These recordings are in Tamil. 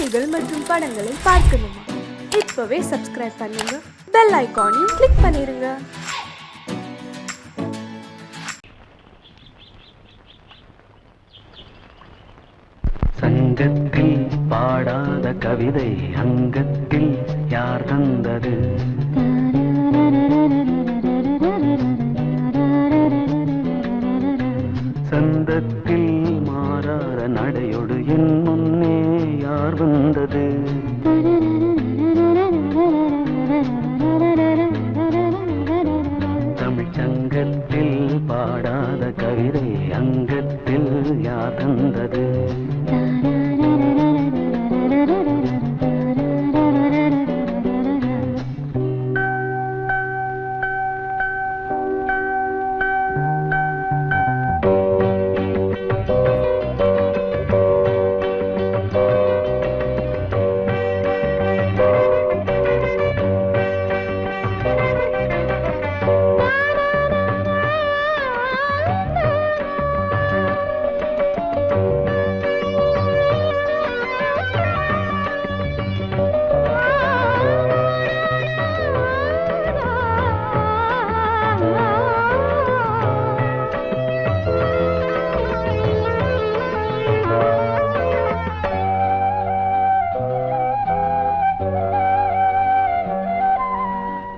செய்திகள் மற்றும் படங்களை பார்க்கணுமா? இப்பவே சப்ஸ்கிரைப் பண்ணுங்க, பெல் ஐகானையும் கிளிக் பண்ணிருங்க. சங்கத்தில் பாடாத கவிதை அங்கத்தில் யார் தந்தது? சந்தத்தில் மாறாத நடையோடு என் முன்னே யார் வந்தது? தமிழ் சங்கத்தில் பாடாத கவிதை அங்கத்தில் யார் தந்தது?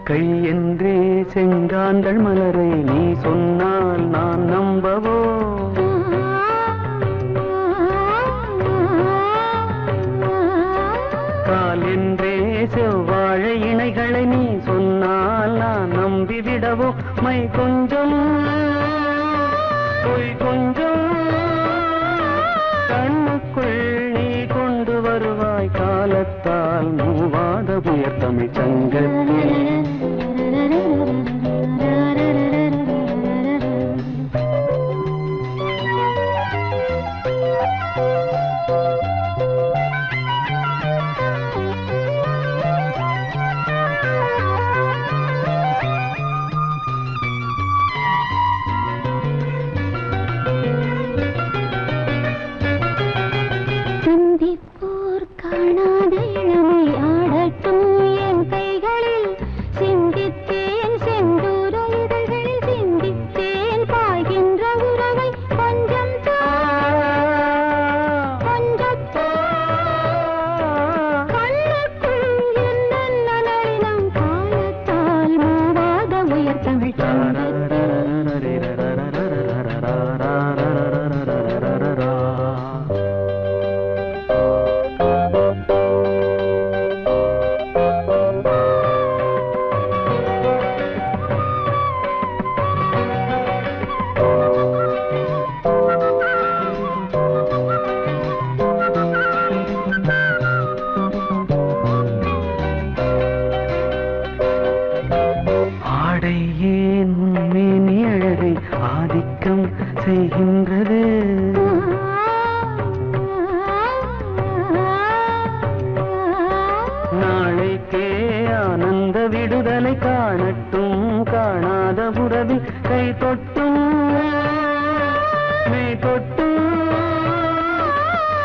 கை என்றே செங்காந்தள் மலரை நீ சொன்னால் நான் நம்பவோ? கால் என்றே செவ்வாழை இணைகளை நீ சொன்னால் நான் நம்பிவிடவோ? மை கொஞ்சம் பொய் கொஞ்சம் கண்ணுக்குள் நீ கொண்டு வருவாய் காலத்தால் மூவாத புயர் தமிழ் சங்கத்தில். சிந்திப்போர் காணாத இளமை ஆடட்டும் என் கைகளில், சிந்தித்தேன் செந்தூர இதழ்களில், சிந்தித்தேன் பாய்கின்ற உறவை கொஞ்சம் கண்ணுக்குள் என்னென்ன நளினம் காலத்தால் மூவாத உயர் தமிழ் ஆதிக்கம் செய்கின்றது. நாளைக்கே ஆனந்த விடுதலை காணட்டும் காணாத உறவில் கை தொட்டும் மெய் தொட்டும்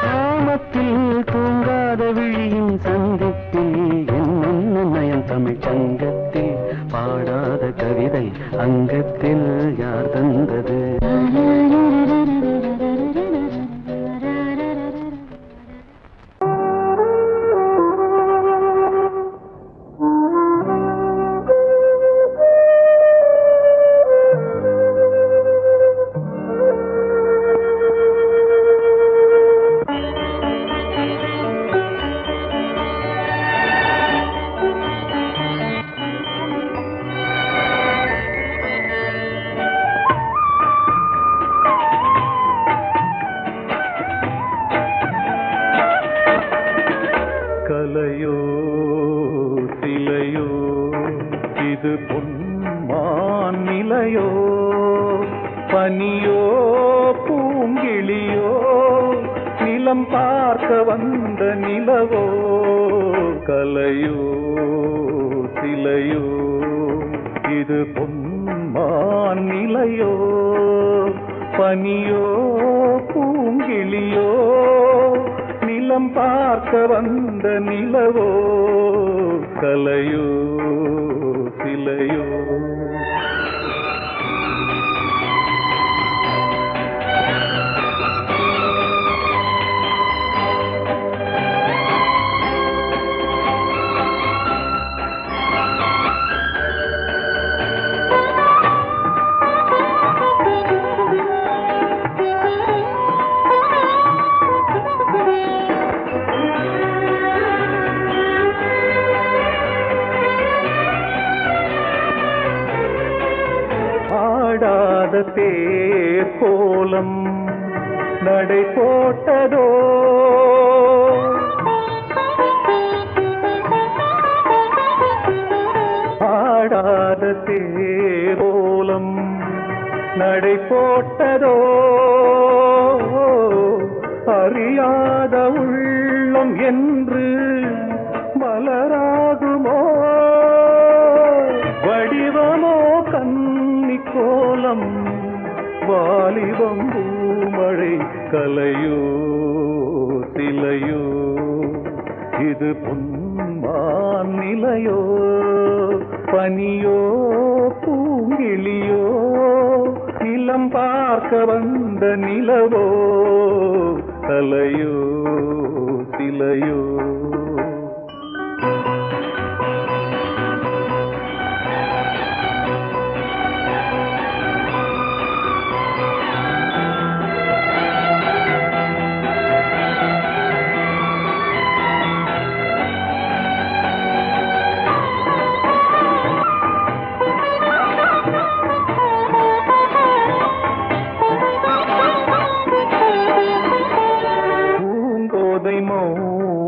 நாமத்தில் தூங்காத விழியின் சந்திப்பில் என்னென்ன நயம் தமிழ் சங்கத்தில் பாடாத கவிதை அங்கத்தில் யார் தந்தது? கலையோ சிலையோ இது பொன்மான் நிலையோ, பனியோ பூங்கிளியோ நிலம் பார்க்க வந்த நிலவோ? கலையோ சிலையோ இது பொன்மான் நிலையோ, பனியோ பூங்கிளியோ நிலம் பார்க்க வந்த நிலவோ கலையோ சிலையோ ஆடாத தேர் கோலம் நடை போட்டதோ ஆடாத தேர் கோலம் நடை போட்டதோ அறியாத உள்ளம் என்று மலராகுமோ வடிவமோ கன்னி கோலம் வாலிபம் பூமழை கலையோ சிலையோ இது பொன்மான் நிலையோ பனியோ பூங்கிளியோ நிலம் பார்க்க வந்த நிலவோ கலையோ சிலையோ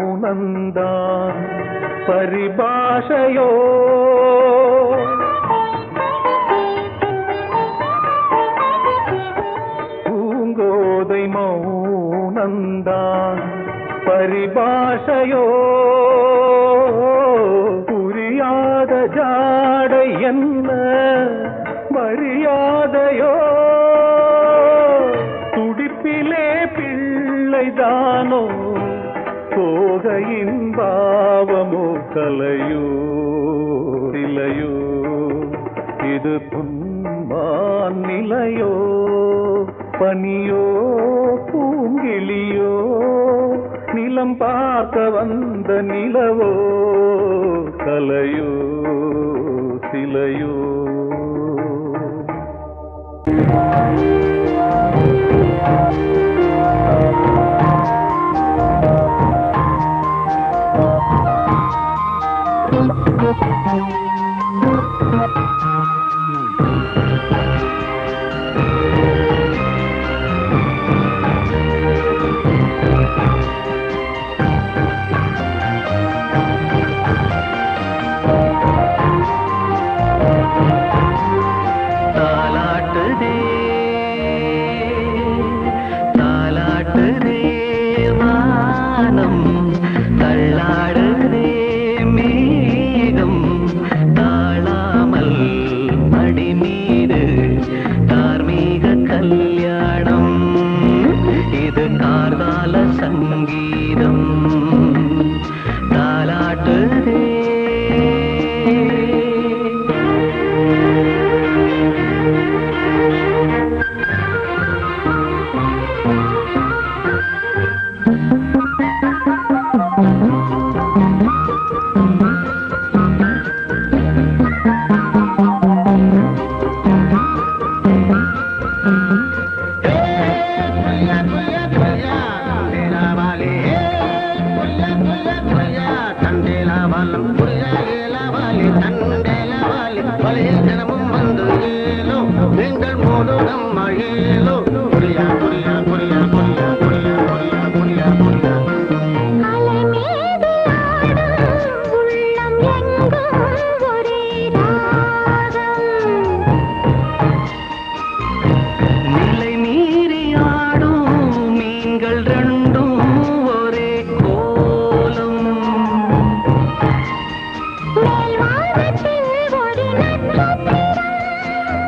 மௌனந்தான் பரிபாஷையோ பூங்கோதை மௌனந்தான் பரிபாஷையோ புரியாத ஜாடை என்ன மரியாதையோ துடிப்பிலே பிள்ளைதானோ சோகையின் பாவமோ கலையோ சிலையோ இது பொன்மான் நிலையோ பனியோ பூங்கிளியோ நிலம் பார்க்க வந்த நிலவோ கலையோ சிலையோ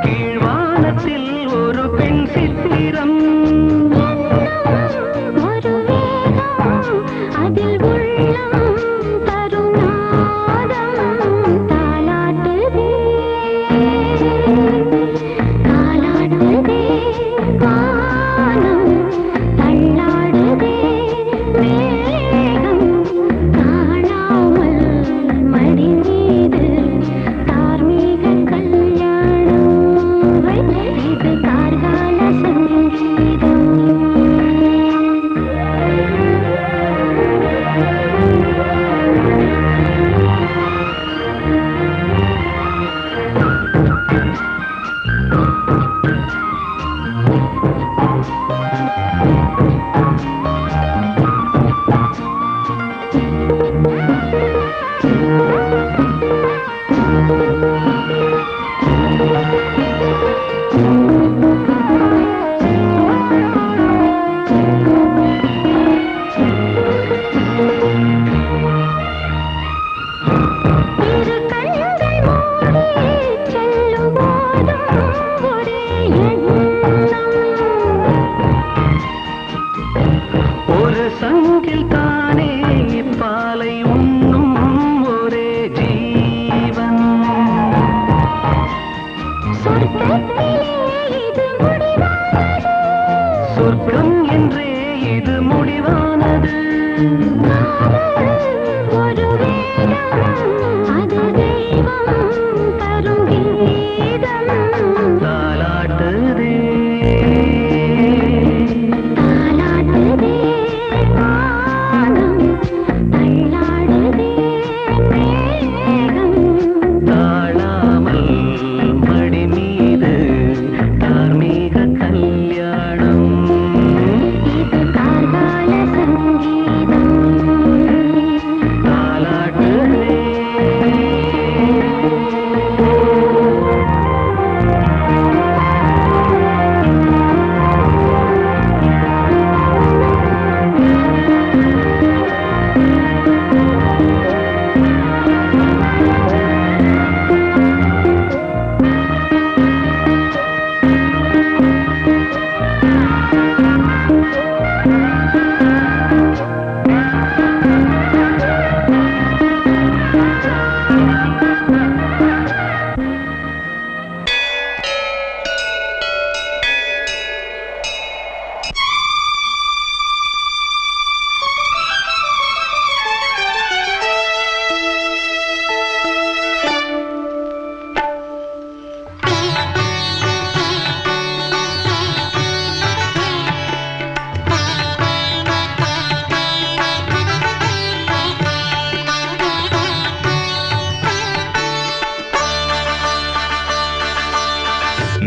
கீழ்வானத்தில் ஒரு பெண் சித்திரம்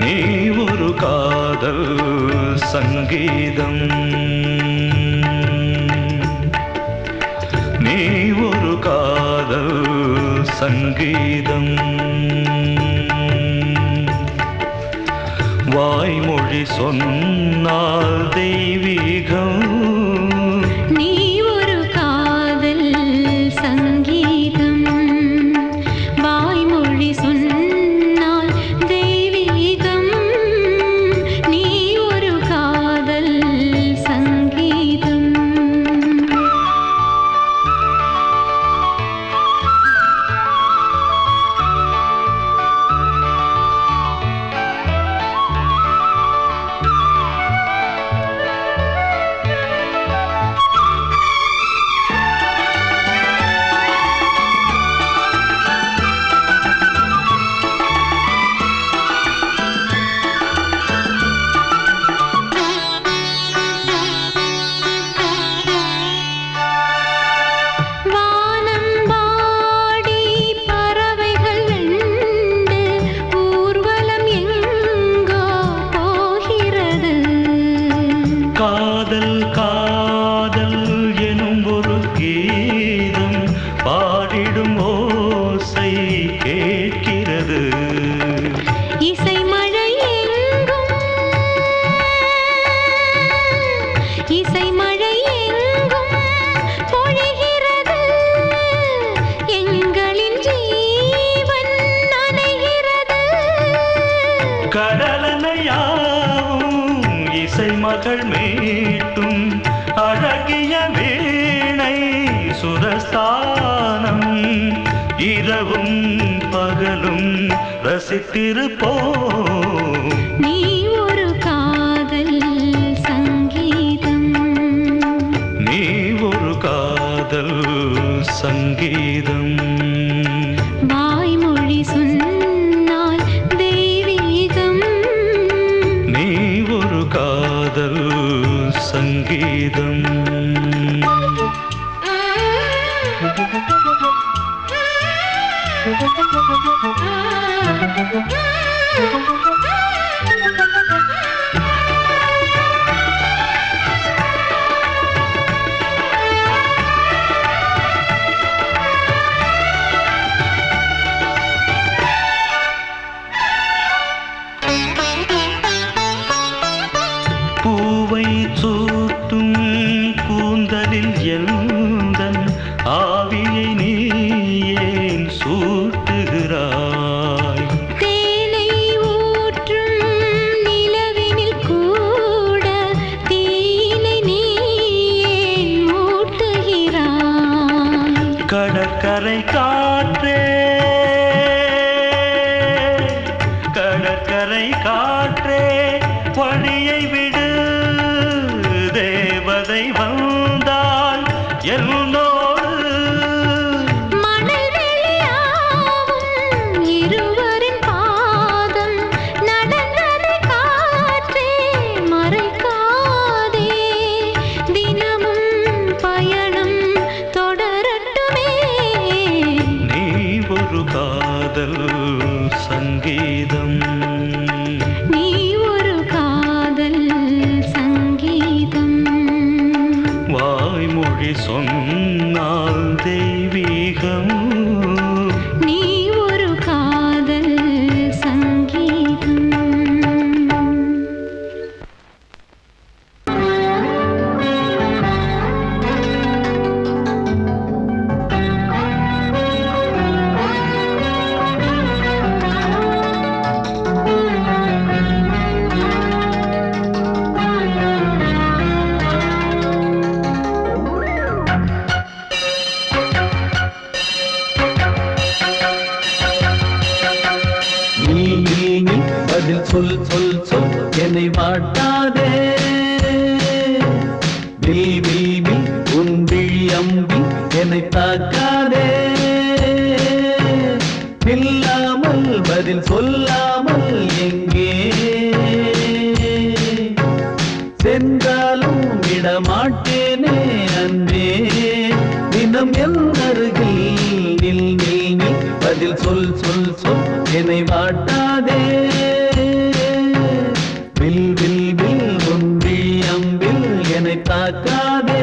நீ ஒரு காதல் சங்கீதம், நீ ஒரு காதல் சங்கீதம், வாய்மொழி சொன்னால் தெய்வீகம். நீ ஒரு காதல் சங்கீதம், வாய்மொழி சொன்னால் தெய்வீகம். நீ ஒரு காதல் சங்கீதம். காதல் காதல் எனும் ஒரு கீதம் பாடிடும் ஓசை கேட்கிறது. இசை மழை எங்கும், இசை மழை எங்கும் பொழிகிறது. எங்களின் ஜீவன் நனைகிறது. கடலனையாவும் இசை மகள் மீட்டும் அழகிய வீணை சுரஸ்தானம். இரவும் பகலும் ரசித்திருப்போம். நீ ஒரு காதல் சங்கீதம், நீ ஒரு காதல் சங்கீதம், வாய்மொழி சொன்னால் தெய்வீகம். நீ ஒரு காதல் சங்கீதம். பூவை சூட்டும் கூந்தலில் எந்தன் ஆவியை நீ ஏன் சூட்டுகிறாய்? தேனை ஊற்றும் நிலவினில் கூட தீனை நீ ஏன் மூட்டுகிறாய்? கடற்கரை காற்றே, கடற்கரை காற்றே பணியை விடு. தேவதை வந்தால் என்னோ பதில் சொல் சொல் சொல் என்னை வாட்டாதே. வில் வில் வில் உன் விழி அம்பி என்னை தாக்காதே. இல்லாமல் பதில் சொல்லாமல் எங்கே சென்றாலும் விடமாட்டேனே அன்பே. தினம் என் அருகில் நில் நில் நில் பதில் சொல் சொல் சொல் என்னை வாட்டாதே. வில் வில் வில் உன் விழி அம்பில் என்னை தாக்காதே.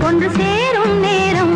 ஒன்று சேரும் நேரம்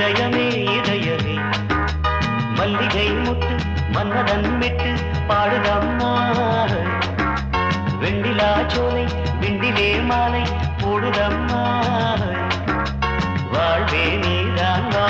இதயமே இதயமே மல்லிகை முட்டு மன்னதன் விட்டு பாடுதம்மா வெண்ணிலா சோலை விண்டிலே மாலை போடுதம்மா வாழ்வே நீதான் வா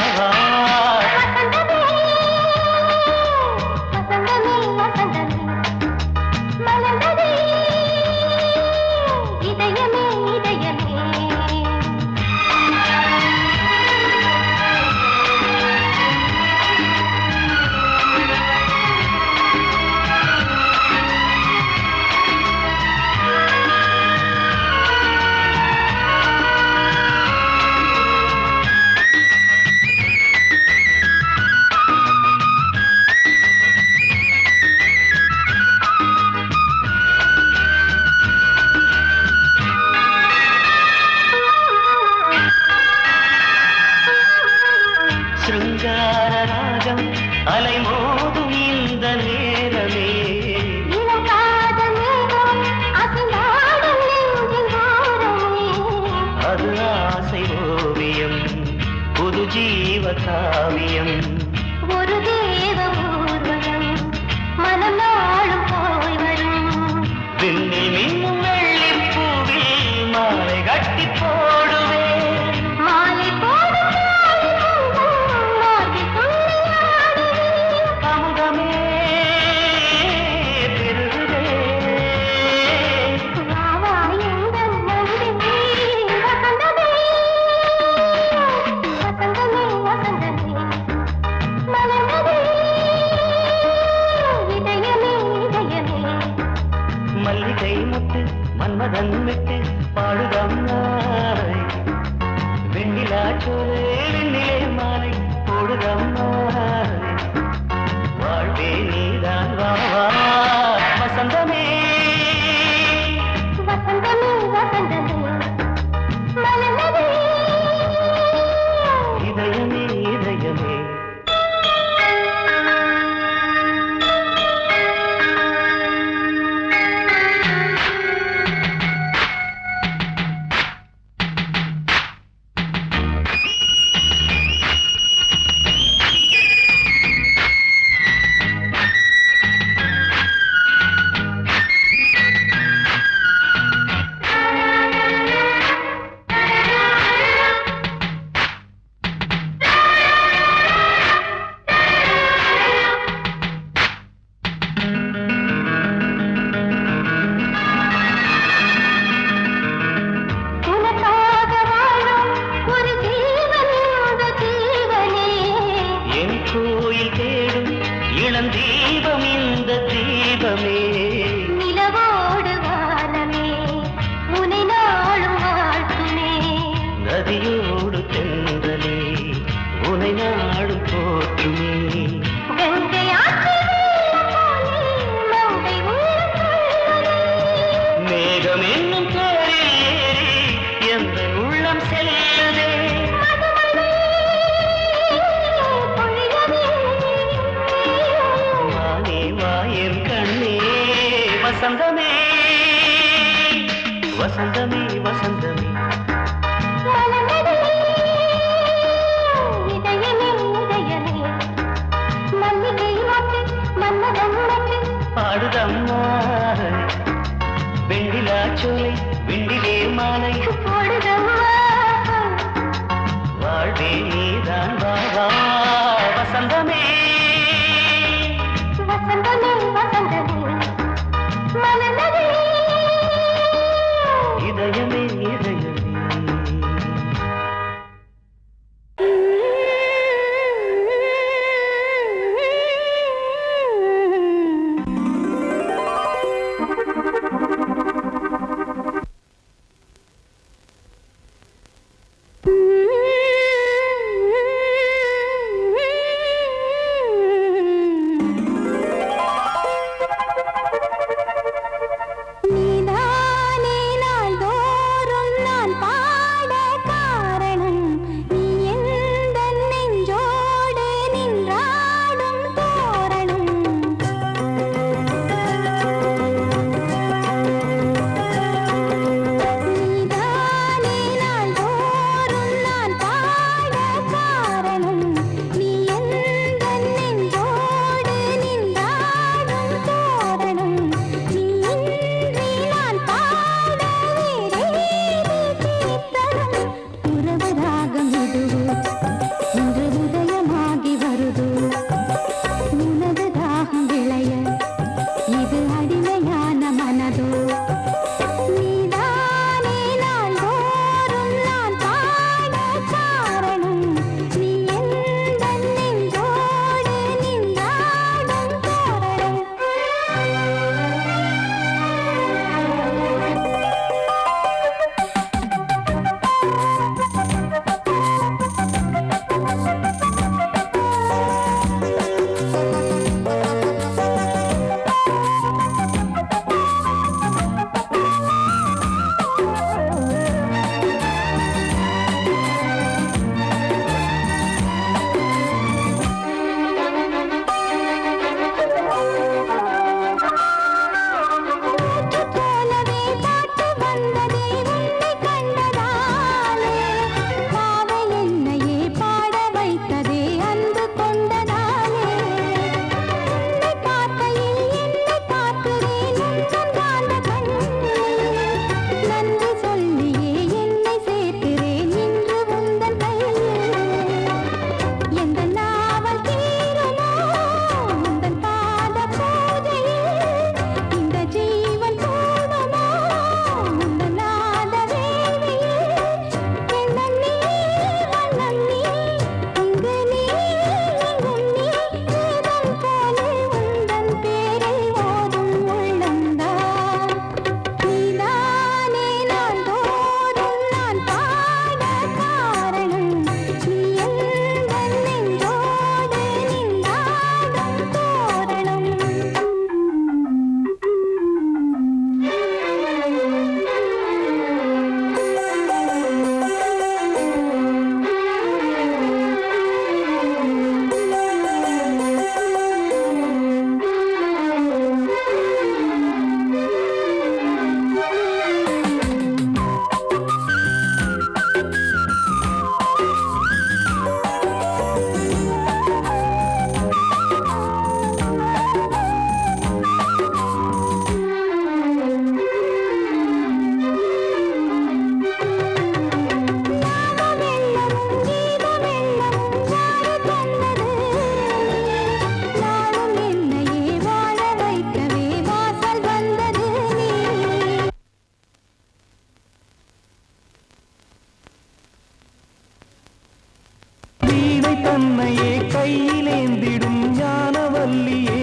தன்னையே கையிலேந்திடும் ஞானவல்லியே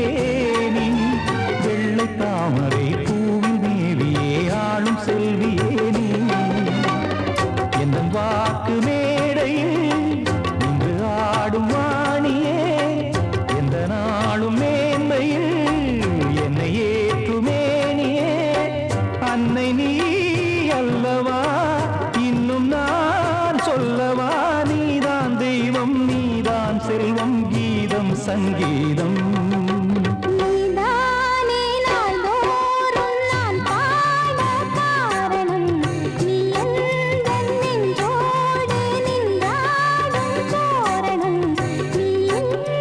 நீ வெள்ளை தாமரை பூவின் தேவியே ஆளும் செல்வியே நீ என் வாக்கு மேடையில் நின்று ஆடும் வாணியே எந்த நாளும் மேன்மையில் என்னை ஏற்றுமேனியே அன்னை நீ அல்லவா இன்னும் நான் சொல்லவா நீதான் தெய்வம் நீதான் செல்வம் கீதம் சங்கீதம் நீதானே நாள்தோறும் நான் பாட காரணம் நீ எந்தன் நெஞ்சோடு நின்றாடும் தோரணம் நீ இன்றி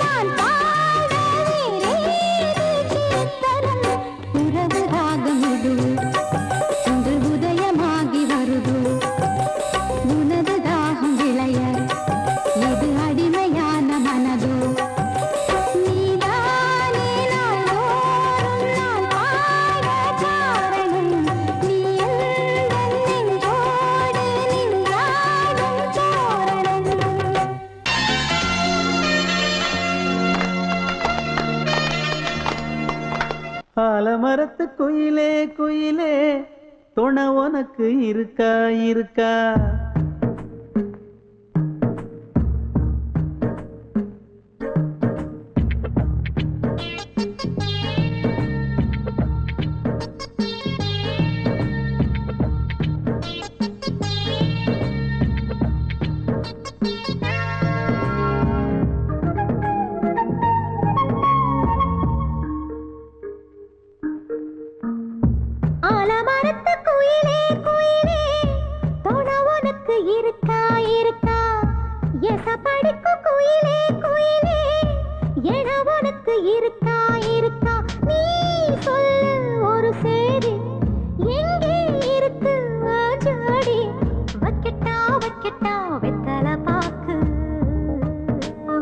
நான் பாட வேறேது கீர்த்தனம் உறவு ராகம் இது இன்று உதயமாகி வருது உனது தாகம் விளைய இது அடிமையான மனதோ நீதானே நாள்தோறும் நான் பாட காரணம் நீ எந்தன் நெஞ்சோடு நின்றாடும் தோரணம் ஆலமரத்து குயிலே குயிலே துணை உனக்கு இருக்கா இருக்கா ஆலமரத்து குயிலே குயிலே துணை உனக்கு இருக்கா இருக்கா எசப்படிக்கும் குயிலே குயிலே என உனக்கு இருக்கா இருக்கா நீ சொல்லு ஒரு சேதி எங்கே இருக்கு ஜோடி வைக்கட்டா வைக்கட்டா வெத்தலை பாக்கு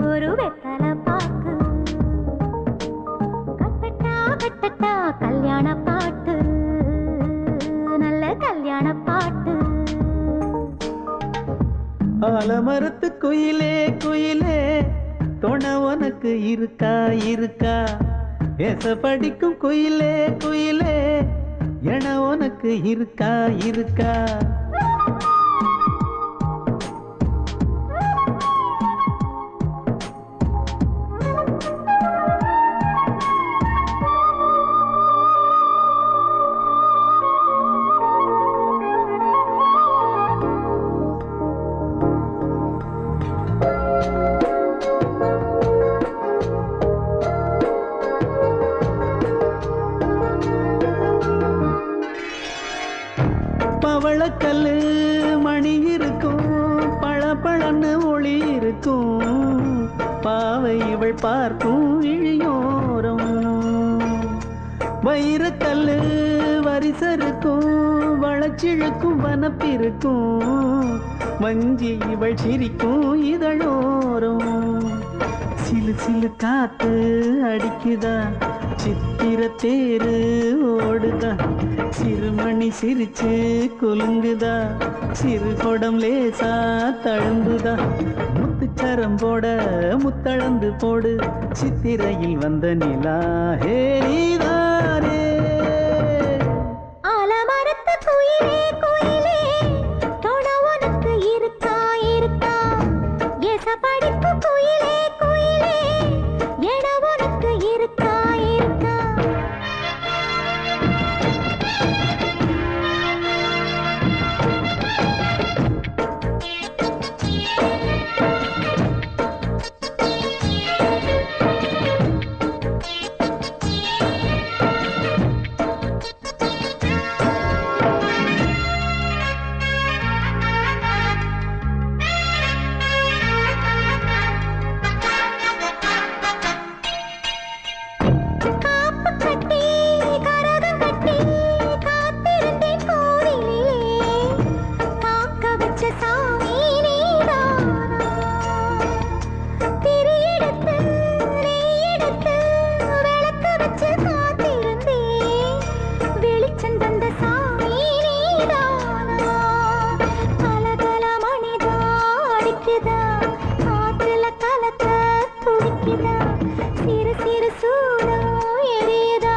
ஒரு வெத்தலை பாக்கு கட்டட்டா கட்டட்டா கல்யாண பாட்டு நல்ல கல்யாண பாட்டு ஆலமரத்து குயிலே குயிலே துணை உனக்கு இருக்கா இருக்கா எச படிக்கும் குயிலே குயிலே என உனக்கு இருக்கா இருக்கா பவளக்கல்லு மணி இருக்கும் பளபளன்னு ஒளி இருக்கும் பாவை இவள் பார்க்கும் இழியோரம் வைரக்கல்லு வரிசருக்கும் வளச்சிழுக்கும் வனப்பிருக்கும் வஞ்சி இவள் சிரிக்கும் இதழோரம் சிலு சிலு காத்து அடிக்குதா சித்திர தேரு ஓடுதா சிறுமணி சிரிச்சு குலுங்குதா சிறு கொடம் லேசா தழும்புதா முத்துச்சரம் போட முத்தளந்து போடு சித்திரையில் வந்த நிலா ஹே நீதானே ஆலமரத்து குயிலே குயிலே துணை உனக்கு இருக்கா இருக்கா எசப்படிக்கும் குயிலே குயிலே என உனக்கு இருக்கா இருக்கா அணைக்குதா சிறு சிறு சூடம் எரியுதா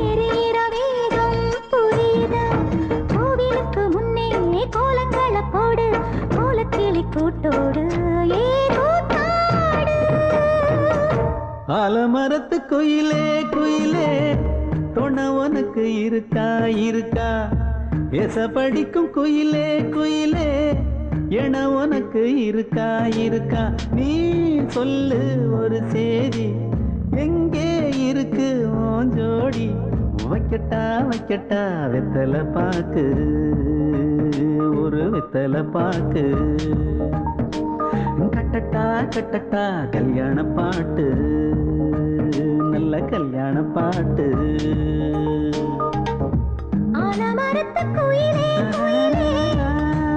எரியிற வேகம் புரியுதா கோவிலுக்கு முன்னே கோலங்களை போடு கோலக்கிளி கூட்டோடு ஏ கூத்தாடு ஆலமரத்து குயிலே குயிலே துணை உனக்கு இருக்கா இருக்கா எச படிக்கும் குயிலே குயிலே என உனக்கு இருக்கா இருக்கா நீ சொல்லு ஒரு சேதி எங்கே இருக்கு உன் ஜோடி வைக்கட்டா வைக்கட்டா வெத்தலை பாக்கு ஒரு வெத்தலை பாக்கு கட்டட்டா கட்டட்டா கல்யாண பாட்டு நல்ல கல்யாண பாட்டு ஆலமரத்து குயிலே குயிலே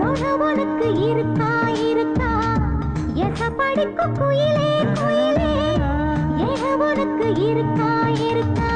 துணை உனக்கு இருக்கா இருக்கா எச படிக்கும் குயிலே குயிலே ஏக உனக்கு இருக்கா இருக்கா